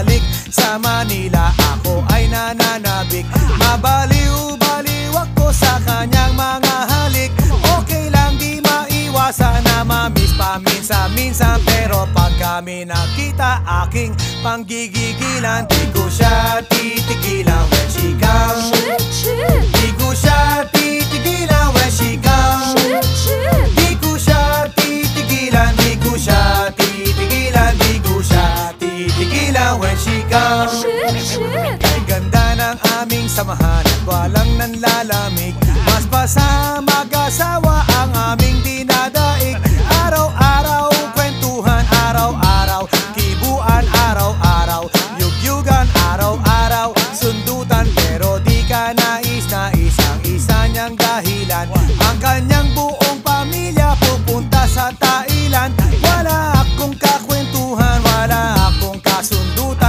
bumalik sa Manila, ako ay nananabik. Mabaliw-baliw ako sa kanyang mga halik. Okay lang, di maiwasan na mamiss paminsan-minsan, pero pag kami nakita, aking panggigigilan. Di ko siya titigilan when she comes. Di ko siya titigilan when she comes. Di ko siya titigilan, di ko siya titigilan, di ko siya titigilan when she comes. Kay ganda ng aming samahan at walang nanlalamig, mas pa sa mag-asawa ang aming